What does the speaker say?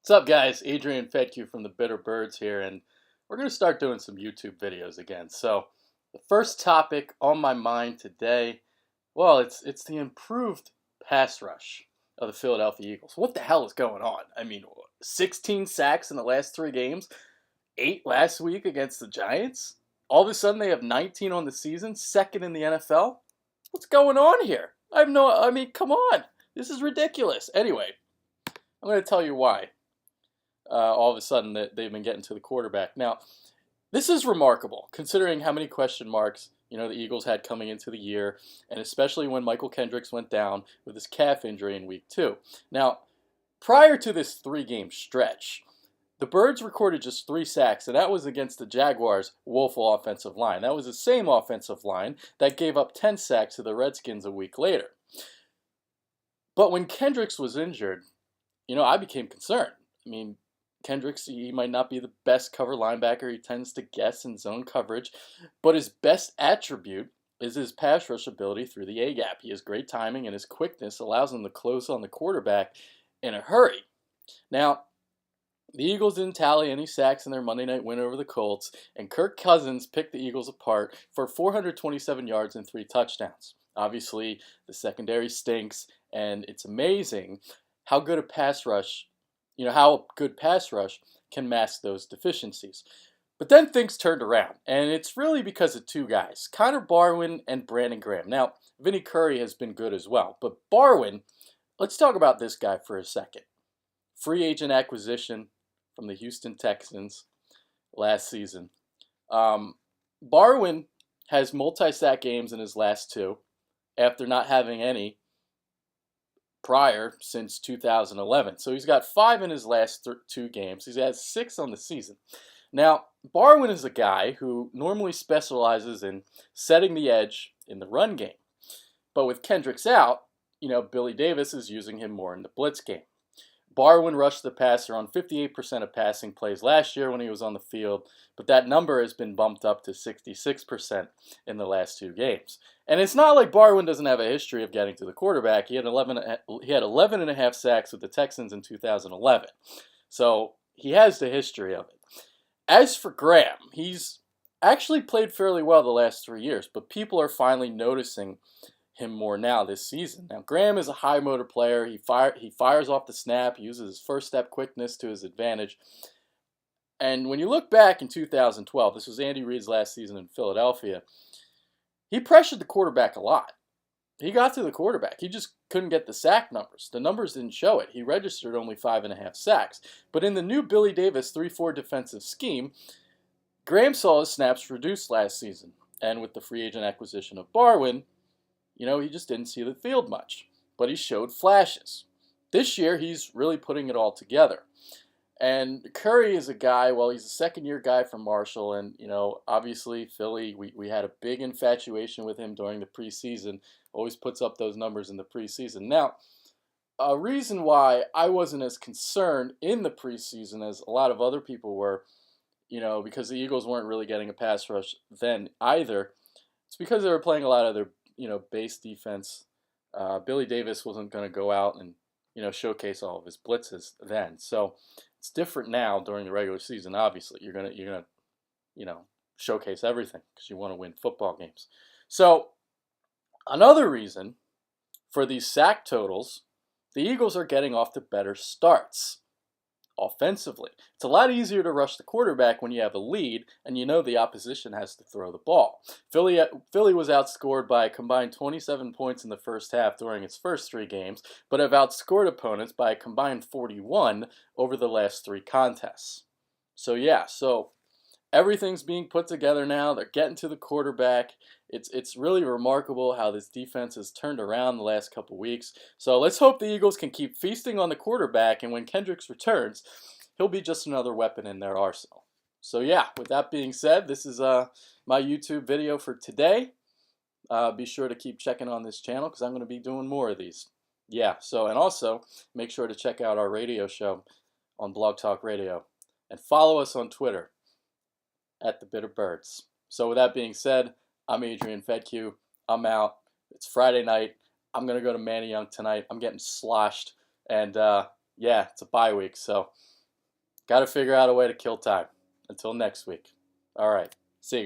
What's up, guys? Adrian Fedkiw from the Bitter Birds here, and we're going to start doing some YouTube videos again. So, the first topic on my mind today, well, it's the improved pass rush of the Philadelphia Eagles. What the hell is going on? I mean, 16 sacks in the last 3 games, 8 last week against the Giants. All of a sudden, they have 19 on the season, second in the NFL. What's going on here? I mean, come on. This is ridiculous. Anyway, I'm going to tell you why. All of a sudden that they've been getting to the quarterback. Now, this is remarkable considering how many question marks the Eagles had coming into the year, and especially when Michael Kendricks went down with his calf injury in week 2. Now, prior to this 3-game stretch, the Birds recorded just 3 sacks, and that was against the Jaguars' woeful offensive line. That was the same offensive line that gave up 10 sacks to the Redskins a week later. But when Kendricks was injured, I became concerned. I mean, Kendricks, he might not be the best cover linebacker. He tends to guess in zone coverage. But his best attribute is his pass rush ability through the A-gap. He has great timing, and his quickness allows him to close on the quarterback in a hurry. Now, the Eagles didn't tally any sacks in their Monday night win over the Colts, and Kirk Cousins picked the Eagles apart for 427 yards and 3 touchdowns. Obviously, the secondary stinks, and it's amazing how good a pass rush how a good pass rush can mask those deficiencies. But then things turned around, and it's really because of 2 guys, Connor Barwin and Brandon Graham. Now, Vinny Curry has been good as well, but Barwin, let's talk about this guy for a second. Free agent acquisition from the Houston Texans last season. Barwin has multi-sack games in his last 2 after not having any prior since 2011. So he's got 5 in his last 2 games. He's had 6 on the season. Now, Barwin is a guy who normally specializes in setting the edge in the run game. But with Kendricks out, Billy Davis is using him more in the blitz game. Barwin rushed the passer on 58% of passing plays last year when he was on the field, but that number has been bumped up to 66% in the last 2 games. And it's not like Barwin doesn't have a history of getting to the quarterback. He had 11 and a half sacks with the Texans in 2011. So he has the history of it. As for Graham, he's actually played fairly well the last 3 years, but people are finally noticing him more now this season. Now, Graham is a high motor player. He fires off the snap. He uses his first step quickness to his advantage. And when you look back in 2012, this was Andy Reid's last season in Philadelphia, he pressured the quarterback a lot. He got to the quarterback. He just couldn't get the sack numbers. The numbers didn't show it. He registered only 5.5 sacks. But in the new Billy Davis 3-4 defensive scheme, Graham saw his snaps reduced last season. And with the free agent acquisition of Barwin, he just didn't see the field much, but he showed flashes. This year, he's really putting it all together. And Curry is a guy, well, he's a second-year guy from Marshall, and, obviously, Philly, we had a big infatuation with him during the preseason, always puts up those numbers in the preseason. Now, a reason why I wasn't as concerned in the preseason as a lot of other people were, because the Eagles weren't really getting a pass rush then either, it's because they were playing a lot of their base defense. Billy Davis wasn't going to go out and, showcase all of his blitzes then. So it's different now during the regular season. Obviously, you're gonna, showcase everything because you want to win football games. So another reason for these sack totals, the Eagles are getting off to better starts. Offensively, it's a lot easier to rush the quarterback when you have a lead and the opposition has to throw the ball. Philly was outscored by a combined 27 points in the first half during its first 3 games, but have outscored opponents by a combined 41 over the last 3 contests. So everything's being put together now. They're getting to the quarterback. It's really remarkable how this defense has turned around the last couple weeks. So let's hope the Eagles can keep feasting on the quarterback, and when Kendricks returns, he'll be just another weapon in their arsenal. So with that being said, this is my YouTube video for today. Be sure to keep checking on this channel because I'm going to be doing more of these. And also make sure to check out our radio show on Blog Talk Radio and follow us on Twitter at the Bitter Birds. So with that being said, I'm Adrian Fedkiw. I'm out. It's Friday night. I'm going to go to Manny Young tonight. I'm getting sloshed. And, it's a bye week. So Got to figure out a way to kill time. Until next week. All right. See you guys.